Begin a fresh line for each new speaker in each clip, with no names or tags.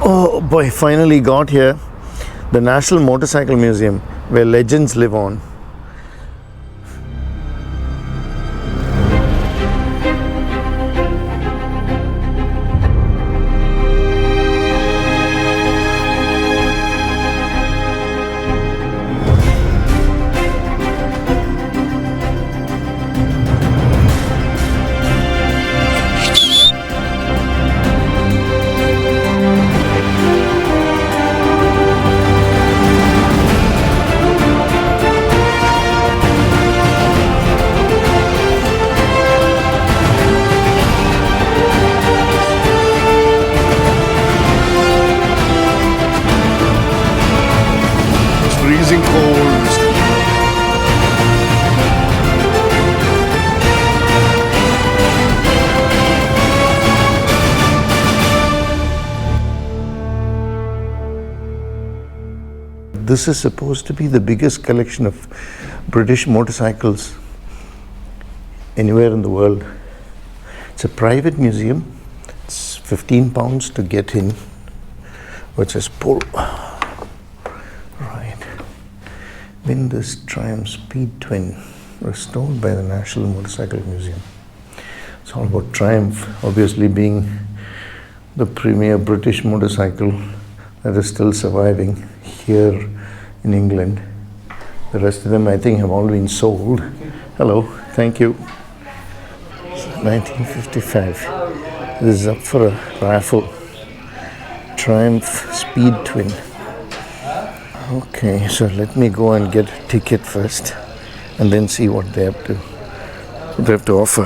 Oh boy, finally got here. The National Motorcycle Museum, where legends live on. Freezing cold. This is supposed to be the biggest collection of British motorcycles anywhere in the world. It's a private museum. It's £15 to get in, which is pull. This Triumph Speed Twin, restored by the National Motorcycle Museum. It's all about Triumph, obviously being the premier British motorcycle that is still surviving here in England. The rest of them, I think, have all been sold. Hello, thank you. 1955. This is up for a raffle. Triumph Speed Twin. Okay, so let me go and get a ticket first and then see what they have to offer.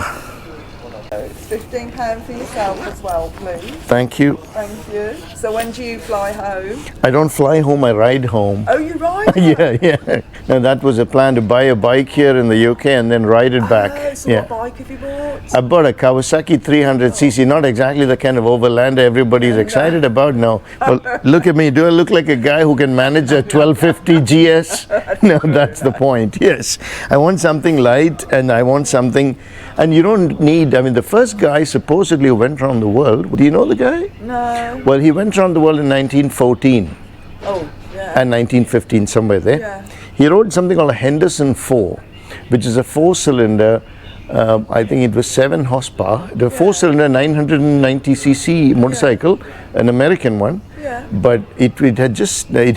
£15 for yourself as well, please.
Thank you.
Thank you. So when do you fly home?
I don't fly home, I ride home.
Oh, you ride home?
Yeah. Now that was a plan, to buy a bike here in the UK and then ride it back.
So what bike have you bought?
I bought a Kawasaki 300cc, not exactly the kind of overlander everybody's excited about now. Well, look at me, do I look like a guy who can manage a 1250 GS? No, that's the point, yes. I want something light and I want something, and you don't need, I mean, the first guy supposedly went around the world. Do you know the guy?
No.
Well, he went around the world in 1914.
Oh, yeah.
And 1915, somewhere there.
Yeah.
He rode something called a Henderson 4, which is a four-cylinder, I think it was 7 horsepower, the four-cylinder 990cc motorcycle, an American one.
Yeah.
But it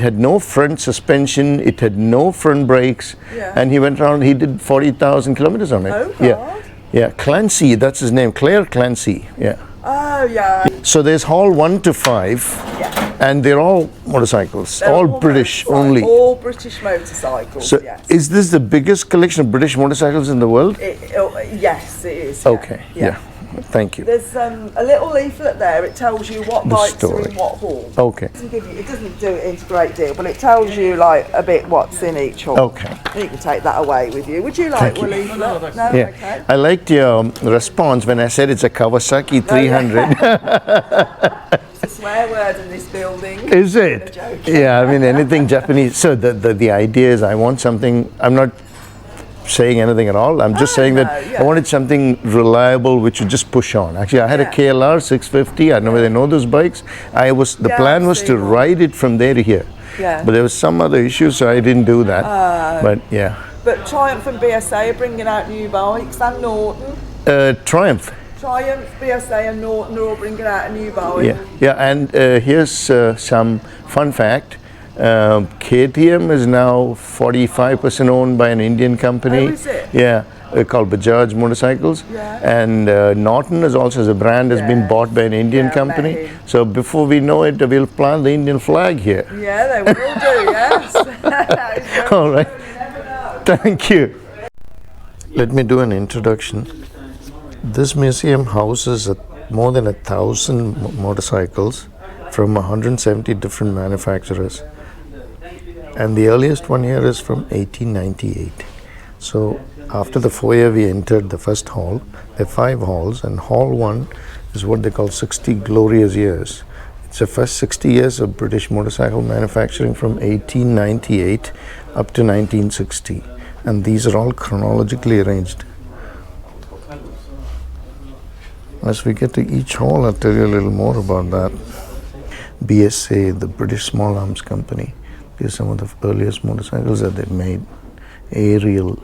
had no front suspension, it had no front brakes, and he went around, he did 40,000 kilometers on it.
Oh, God.
Yeah, Clancy, that's his name, Claire Clancy, yeah.
Oh, yeah.
So there's hall 1 to 5, and they're all motorcycles, all British only.
All British motorcycles,
So
yes.
is this the biggest collection of British motorcycles in the world?
Yes, it is.
Okay, yeah. Thank you.
There's a little leaflet there. It tells you what bikes are in what hall.
Okay.
It doesn't do it into a great deal, but it tells you like a bit what's in each hall.
Okay.
You can take that away with you. Would you like a leaflet? No,
Yeah.
okay.
I liked your response when I said it's a Kawasaki 300.
It's a swear word in this building.
Is it? Yeah, I mean anything Japanese. So the idea is I want something, I'm not saying anything at all. I'm just saying that I wanted something reliable which would just push on. Actually, I had a KLR 650. I don't know whether they know those bikes. The plan was to ride it from there to here.
Yeah.
But there was some other issue, so I didn't do that. But yeah.
But Triumph and BSA are bringing out new bikes, and Norton.
Triumph.
Triumph, BSA and Norton are all bringing out a new bike.
Yeah. And here's some fun fact. KTM is now 45% owned by an Indian company.
Oh, is it?
Yeah, called Bajaj Motorcycles.
Yeah.
And Norton is also, as a brand, has been bought by an Indian company. So before we know it, we'll plant the Indian flag here.
Yeah, they will do, yes.
All right. Thank you. Let me do an introduction. This museum houses more than 1,000 motorcycles from 170 different manufacturers. And the earliest one here is from 1898. So after the foyer we entered the first hall. There are 5 halls, and hall 1 is what they call 60 glorious years. It's the first 60 years of British motorcycle manufacturing from 1898 up to 1960. And these are all chronologically arranged. As we get to each hall, I'll tell you a little more about that. BSA, the British Small Arms Company. These are some of the earliest motorcycles that they made. Ariel,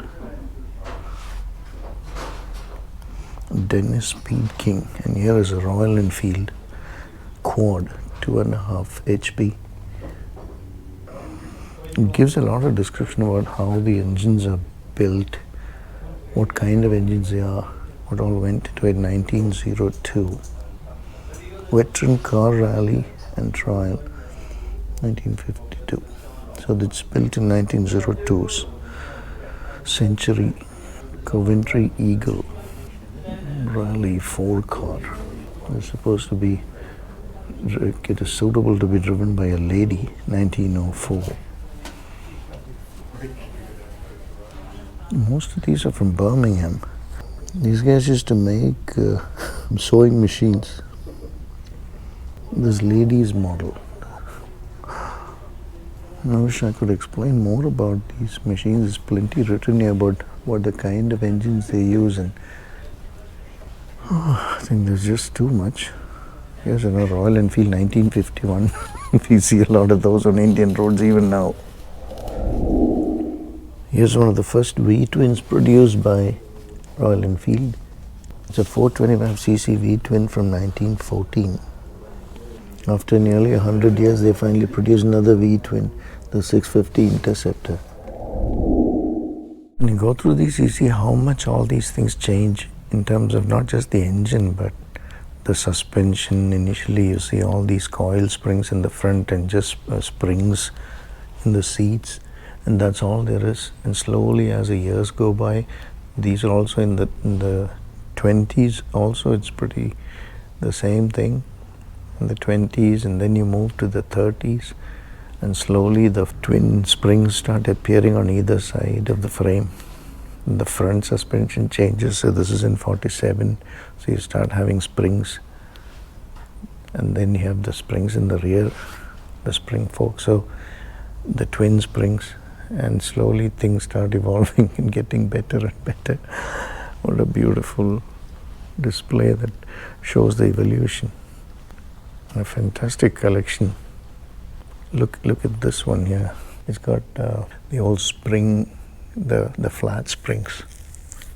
Dennis Speed King, and here is a Royal Enfield Quad 2.5 HP. It gives a lot of description about how the engines are built, what kind of engines they are, what all went into it. 1902. Veteran Car Rally and Trial, 1952. So it's built in 1902s. Century, Coventry Eagle, Rally 4 car. It's supposed to be, it is suitable to be driven by a lady, 1904. Most of these are from Birmingham. These guys used to make sewing machines. This lady's model. I wish I could explain more about these machines. There's plenty written here about what the kind of engines they use, and I think there's just too much. Here's another Royal Enfield 1951. We see a lot of those on Indian roads even now. Here's one of the first V-twins produced by Royal Enfield. It's a 425cc V-twin from 1914. After nearly 100 years, they finally produced another V-twin, the 650 Interceptor. When you go through these, you see how much all these things change in terms of not just the engine, but the suspension. Initially, you see all these coil springs in the front and just springs in the seats, and that's all there is. And slowly, as the years go by, these are also in the 20s. Also, it's pretty the same thing in the 20s, and then you move to the 30s, and slowly the twin springs start appearing on either side of the frame. And the front suspension changes, so this is in 47, so you start having springs, and then you have the springs in the rear, the spring fork, so the twin springs, and slowly things start evolving and getting better and better. What a beautiful display that shows the evolution. A fantastic collection. Look at this one here. It's got the old spring, the flat springs,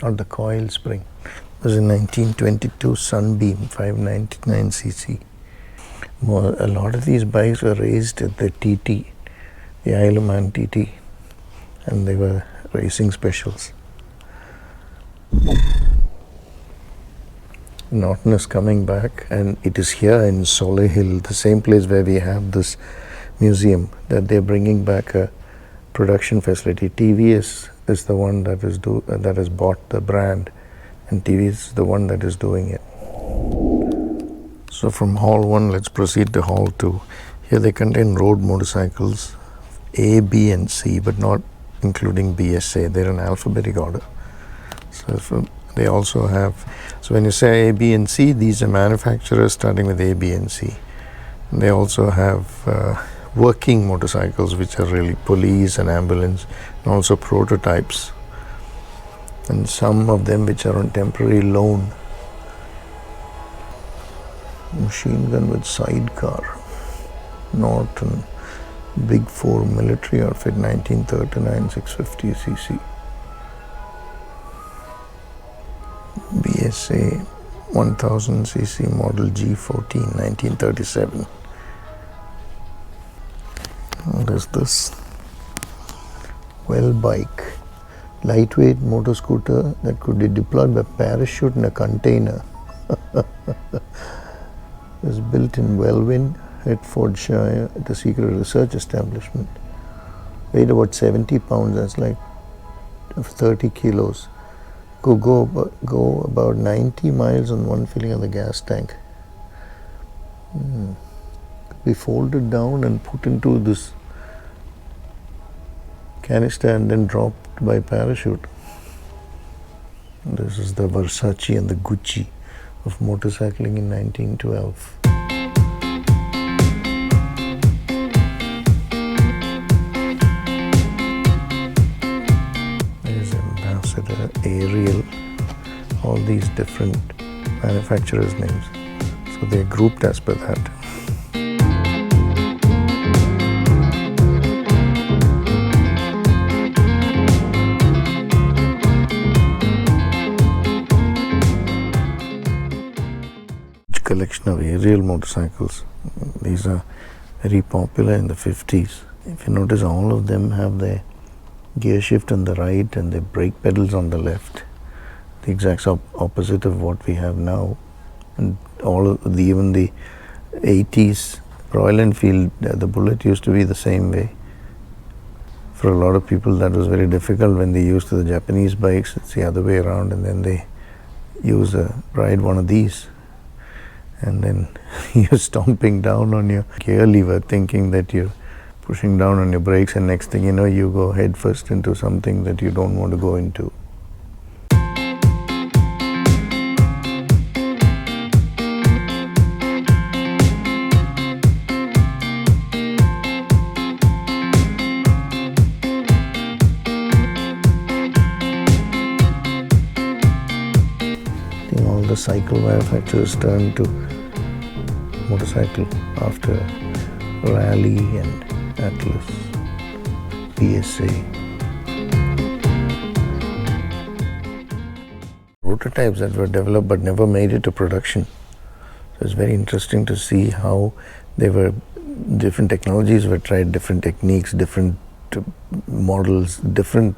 not the coil spring. It was a 1922 Sunbeam 599cc. A lot of these bikes were raised at the TT, the Isle of Man TT, and they were racing specials. Norton is coming back, and it is here in Solihull, the same place where we have this museum, that they're bringing back a production facility. TVS is the one that has bought the brand, and TVS is the one that is doing it. So from Hall 1, let's proceed to Hall 2. Here they contain road motorcycles, A, B, and C, but not including BSA. They're in alphabetic order. So they also have, so when you say A, B, and C, these are manufacturers starting with A, B, and C. And they also have working motorcycles, which are really police and ambulance, and also prototypes, and some of them which are on temporary loan. Machine gun with sidecar, Norton, Big 4 military outfit, 1939 650cc. BSA 1000cc model G14, 1937. What is this? Well bike, lightweight motor scooter that could be deployed by parachute in a container. It was built in Welwyn, Hertfordshire, at the Secret Research Establishment. Weighed about 70 pounds, that's like 30 kilos. Could go about 90 miles on one filling of the gas tank. Could be folded down and put into this canister and then dropped by parachute. This is the Versace and the Gucci of motorcycling in 1912. There's Ambassador, Ariel, all these different manufacturers' names. So they're grouped as per that. collection of aerial motorcycles. These are very popular in the 50s. If you notice, all of them have their gear shift on the right and their brake pedals on the left. The exact opposite of what we have now. And even the 80s Royal Enfield, the Bullet used to be the same way. For a lot of people, that was very difficult when they used the Japanese bikes. It's the other way around, and then they ride one of these, and then you're stomping down on your gear lever, thinking that you're pushing down on your brakes, and next thing you know, you go head first into something that you don't want to go into. All the cycle manufacturers turned to motorcycle after Rally and Atlas, PSA. Prototypes that were developed but never made it to production. So it's very interesting to see how different technologies were tried, different techniques, different models, different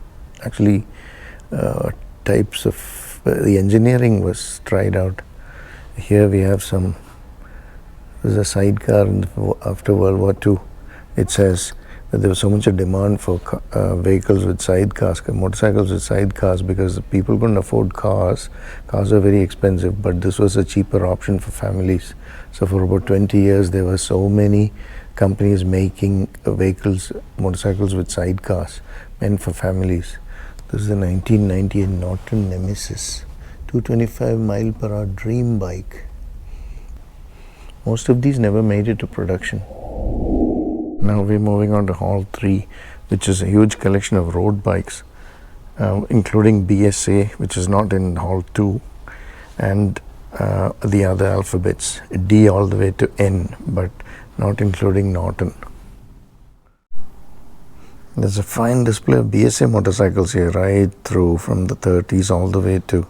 types of the engineering was tried out. Here we have there's a sidecar after World War II. It says that there was so much a demand for vehicles with sidecars, motorcycles with sidecars, because people couldn't afford cars. Cars are very expensive, but this was a cheaper option for families. So for about 20 years, there were so many companies making motorcycles with sidecars, meant for families. This is the 1998 Norton Nemesis, 225 mile per hour dream bike. Most of these never made it to production. Now we're moving on to Hall 3, which is a huge collection of road bikes, including BSA, which is not in Hall 2, and the other alphabets, D all the way to N, but not including Norton. There's a fine display of BSA motorcycles here, right through from the 30s all the way to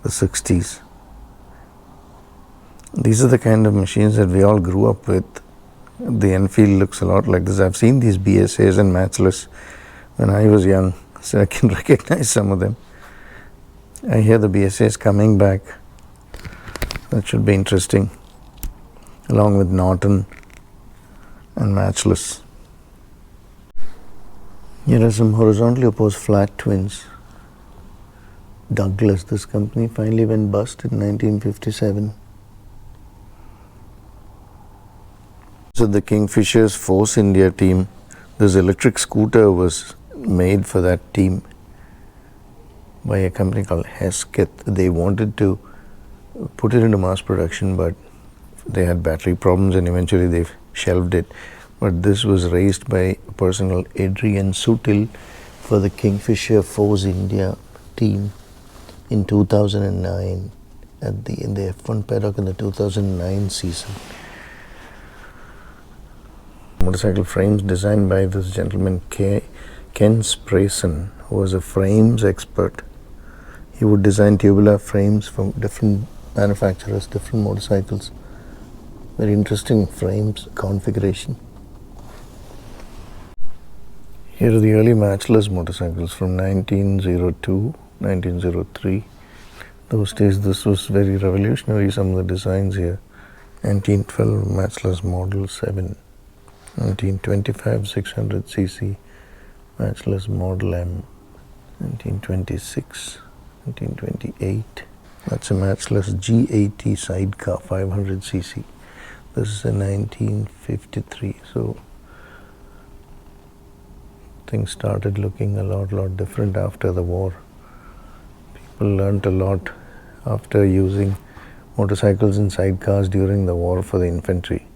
the 60s. These are the kind of machines that we all grew up with. The Enfield looks a lot like this. I've seen these BSAs and Matchless when I was young, so I can recognize some of them. I hear the BSA is coming back. That should be interesting, along with Norton and Matchless. Here are some horizontally opposed flat twins. Douglas, this company finally went bust in 1957. So the Kingfisher's Force India team, this electric scooter was made for that team by a company called Hesketh. They wanted to put it into mass production, but they had battery problems and eventually they shelved it. But this was raised by a person called Adrian Sutil for the Kingfisher Force India team in 2009 in the F1 paddock in the 2009 season. Motorcycle frames designed by this gentleman Ken Sprayson, who was a frames expert. He would design tubular frames from different manufacturers, different motorcycles. Very interesting frames configuration. Here are the early Matchless motorcycles from 1902, 1903. Those days this was very revolutionary, some of the designs here. 1912 Matchless Model 7, 1925 600cc Matchless Model M, 1926, 1928. That's a Matchless G80 sidecar 500cc. This is a 1953. So things started looking a lot different after the war. People learnt a lot after using motorcycles and sidecars during the war for the infantry.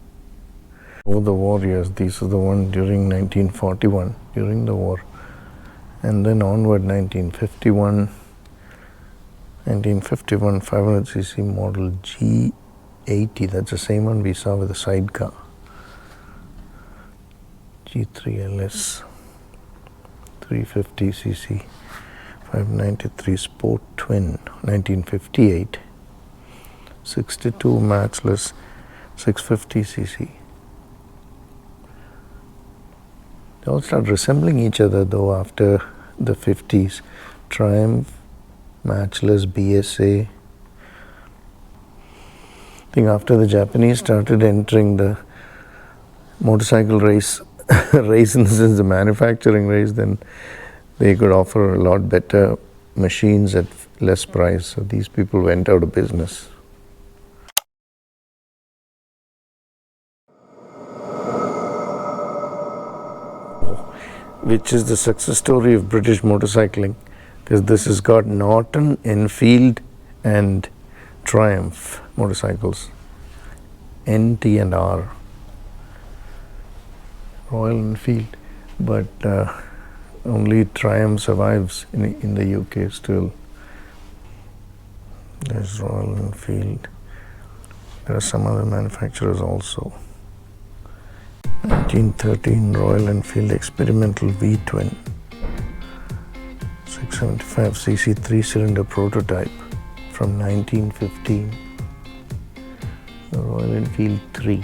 For the war years, these are the one during 1941, during the war. And then onward 1951 500cc model G80, that's the same one we saw with the sidecar. G3LS 350cc 593 Sport Twin 1958. 62 matchless 650cc. They all start resembling each other though after the 50s. Triumph, matchless, BSA. I think after the Japanese started entering the motorcycle race, race in the sense the manufacturing race, then they could offer a lot better machines at less price. So these people went out of business. Which is the success story of British motorcycling, because this has got Norton, Enfield and Triumph motorcycles, NT and R, Royal Enfield, but only Triumph survives in the UK still. There's Royal Enfield. There are some other manufacturers also. 1913 Royal Enfield Experimental V-twin, 675cc 3-cylinder prototype from 1915. The Royal Enfield 3.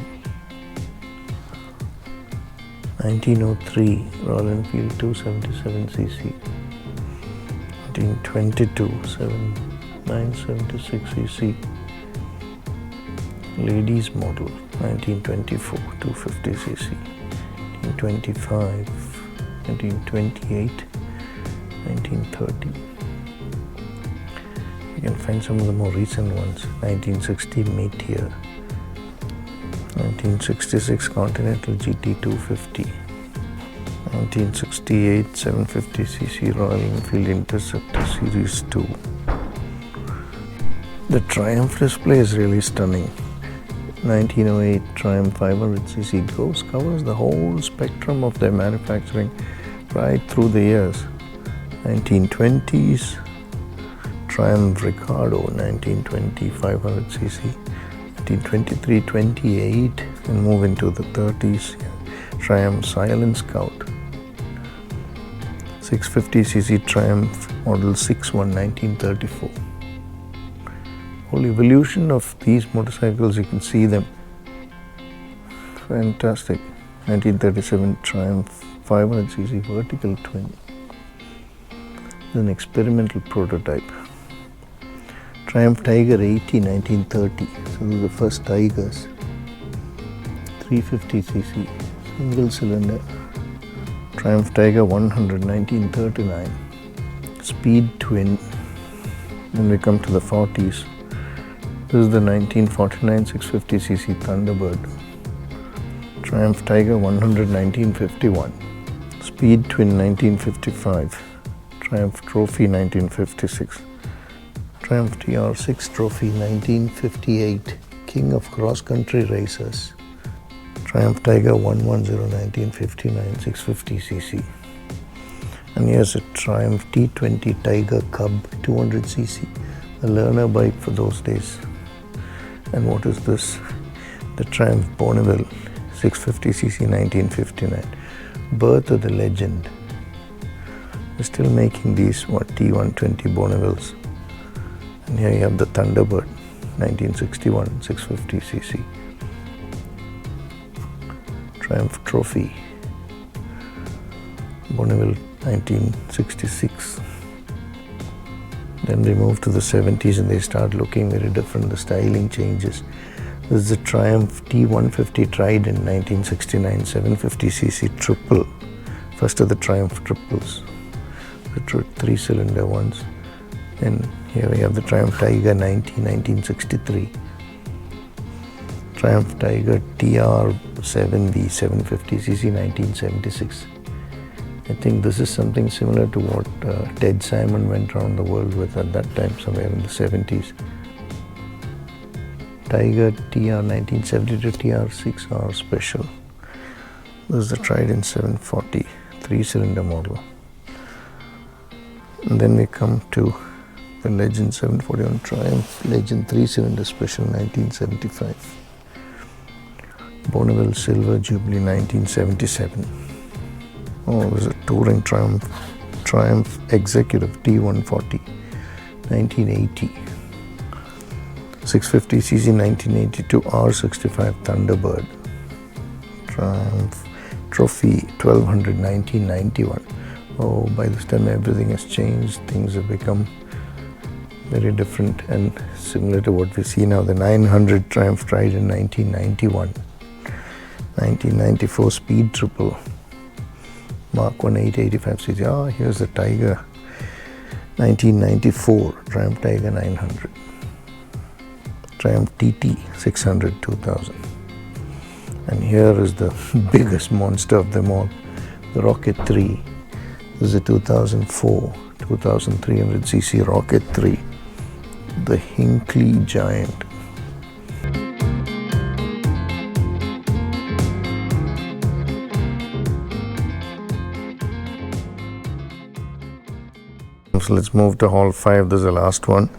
1903 Royal Enfield 277cc. 1922 976cc ladies model. 1924 250cc. 1925, 1928, 1930. You can find some of the more recent ones. 1960 Meteor, 1966 Continental GT 250, 1968 750cc Royal Enfield Interceptor Series 2. The Triumph display is really stunning. 1908 Triumph 500cc covers the whole spectrum of their manufacturing right through the years. 1920s Triumph Ricardo 1920 500cc. 1923 28 and move into the 30s. Triumph Silent Scout 650cc Triumph Model 61 1934. Whole evolution of these motorcycles, you can see them. Fantastic. 1937 Triumph 500cc vertical twin. An experimental prototype. Triumph Tiger 80 1930. So these are the first Tigers. 350cc single cylinder. Triumph Tiger 100 1939. Speed twin. Then we come to the 40s. This is the 1949 650cc Thunderbird. Triumph Tiger 100 1951. Speed Twin 1955. Triumph Trophy 1956. Triumph TR6 Trophy 1958. King of cross country racers. Triumph Tiger 110 1959 650cc. And here's a Triumph T20 Tiger Cub 200cc. A learner bike for those days. And what is this? The Triumph Bonneville 650cc 1959. Birth of the legend. We're still making these T120 Bonnevilles. And here you have the Thunderbird 1961 650cc. Triumph Trophy Bonneville 1966. Then they move to the 70s and they start looking very different. The styling changes. This is the Triumph T150 Trident 1969 750cc triple. First of the Triumph triples. The 3-cylinder ones. Then here we have the Triumph Tiger 1963. Triumph Tiger TR7V 750cc 1976. I think this is something similar to what Ted Simon went around the world with at that time, somewhere in the 70s. Tiger TR 1972 TR6R Special. This is the Trident 740 3-cylinder model. And then we come to the Legend 741 Triumph Legend 3-cylinder Special 1975. Bonneville Silver Jubilee 1977. Oh, there's a touring Triumph Executive T140 1980. 650cc 1982 R65 Thunderbird. Triumph Trophy 1200 1991. Oh, by this time everything has changed. Things have become very different and similar to what we see now. The 900 Triumph tried in 1991. 1994 Speed Triple Mark 1 885cc. Ah, here's the Tiger. 1994 Triumph Tiger 900. Triumph TT 600 2000. And here is the biggest monster of them all, the Rocket 3. This is a 2004 2300cc Rocket 3, the Hinckley Giant. So let's move to Hall 5. This is the last one.